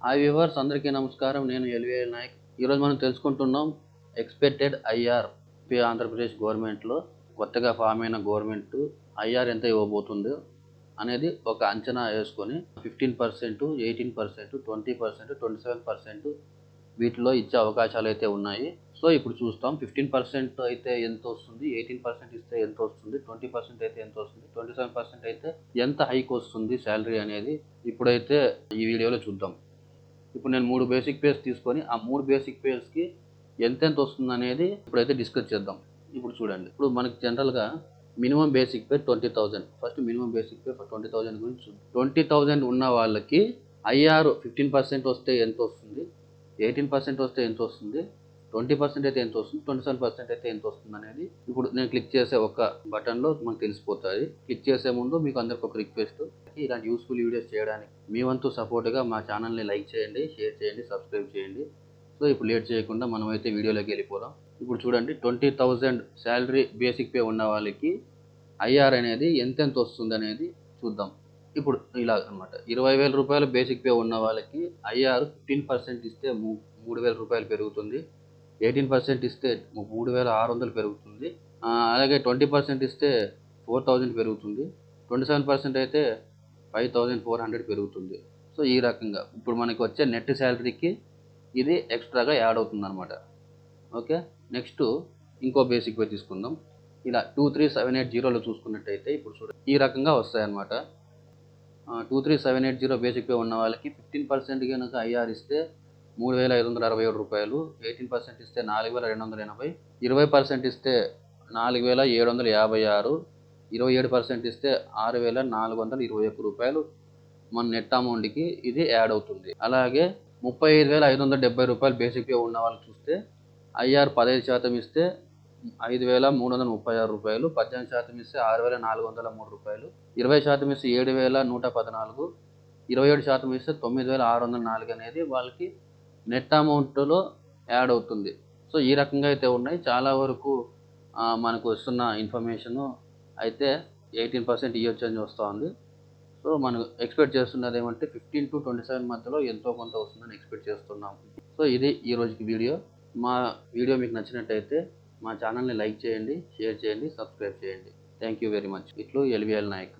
Hi viewers, అందరికీ నమస్కారం. నేను ఎల్విఎల్ నాయక్. ఈరోజు మనం తెలుసుకుంటున్నాం ఎక్స్పెక్టెడ్ ఐఆర్ ఆంధ్రప్రదేశ్ గవర్నమెంట్లో కొత్తగా ఫామ్ అయిన గవర్నమెంట్ ఐఆర్ ఎంత ఇవ్వబోతుందో అనేది ఒక అంచనా వేసుకొని 15%, 18%, 20%, 27% వీటిలో ఇచ్చే అవకాశాలు అయితే ఉన్నాయి. సో ఇప్పుడు చూస్తాం. 15% అయితే ఎంత వస్తుంది, 18% ఇస్తే ఎంత వస్తుంది, 20% అయితే ఎంత వస్తుంది, 27% అయితే ఎంత హైక్ వస్తుంది శాలరీ అనేది ఇప్పుడైతే ఈ వీడియోలో చూద్దాం. ఇప్పుడు నేను 3 బేసిక్ పేస్ తీసుకొని ఆ 3 బేసిక్ పేస్కి ఎంతెంత వస్తుంది అనేది ఇప్పుడైతే డిస్కస్ చేద్దాం. ఇప్పుడు చూడండి, ఇప్పుడు మనకి జనరల్గా minimum basic pay 20,000. First minimum basic pay 20,000 గురించి 20,000 ఉన్న వాళ్ళకి ఐఆర్ 15% వస్తే ఎంత వస్తుంది, 18% వస్తే ఎంత వస్తుంది, 20% అయితే ఎంత వస్తుంది, 27% అయితే ఎంత వస్తుంది అనేది ఇప్పుడు నేను క్లిక్ చేసే ఒక బటన్లో మనకు తెలిసిపోతుంది. క్లిక్ చేసే ముందు మీకు అందరికి ఒక రిక్వెస్ట్, ఇలాంటి యూస్ఫుల్ వీడియోస్ చేయడానికి మీ వంతు సపోర్ట్గా మా ఛానల్ని లైక్ చేయండి, షేర్ చేయండి, సబ్స్క్రైబ్ చేయండి. సో ఇప్పుడు లేట్ చేయకుండా మనం అయితే వీడియోలోకి వెళ్ళిపోదాం. ఇప్పుడు చూడండి, 20,000 శాలరీ బేసిక్ పే ఉన్న వాళ్ళకి ఐఆర్ అనేది ఎంతెంత వస్తుంది అనేది చూద్దాం. ఇప్పుడు ఇలా అనమాట, 20,000 రూపాయలు బేసిక్ పే ఉన్న వాళ్ళకి ఐఆర్ 15% ఇస్తే 3,000 రూపాయలు పెరుగుతుంది, 18% ఇస్తే 3,600 పెరుగుతుంది, అలాగే 20% ఇస్తే 4,000 పెరుగుతుంది, 27% అయితే 5,400 పెరుగుతుంది. సో ఈ రకంగా ఇప్పుడు మనకి వచ్చే నెట్ శాలరీకి ఇది ఎక్స్ట్రాగా యాడ్ అవుతుంది అనమాట. ఓకే, నెక్స్ట్ ఇంకో బేసిక్ పే తీసుకుందాం. ఇలా 23780లో చూసుకున్నట్టయితే ఇప్పుడు చూడండి, ఈ రకంగా వస్తాయన్నమాట. 23780 బేసిక్ పే ఉన్న వాళ్ళకి 15% కనుక ఐఆర్ ఇస్తే 3,567 రూపాయలు, 18% ఇస్తే 4,280, 20% ఇస్తే 4,756, 27% ఇస్తే 6,421 రూపాయలు మన నెట్ అమౌంట్కి ఇది యాడ్ అవుతుంది. అలాగే 35,570 రూపాయలు బేసిక్ పే ఉన్న వాళ్ళు చూస్తే ఐఆర్ 15% ఇస్తే 5,336 రూపాయలు, 18% ఇస్తే 6,403 రూపాయలు, 20% ఇస్తే 7,114, 27% ఇస్తే 9,604 అనేది వాళ్ళకి నెట్ అమౌంట్లో యాడ్ అవుతుంది. సో ఈ రకంగా అయితే ఉన్నాయి. చాలా వరకు మనకు వస్తున్న ఇన్ఫర్మేషను అయితే 18% ఇవ్వచ్చు అని వస్తూ ఉంది. సో మనం ఎక్స్పెక్ట్ చేస్తున్నది ఏమంటే 15 to 27 మధ్యలో ఎంతో కొంత వస్తుందని ఎక్స్పెక్ట్ చేస్తున్నాం. సో ఇది ఈ రోజుకి వీడియో. మా వీడియో మీకు నచ్చినట్టయితే మా ఛానల్ని లైక్ చేయండి, షేర్ చేయండి, సబ్స్క్రైబ్ చేయండి. Thank you very much. ఇట్లు ఎల్విఎల్ నాయక్.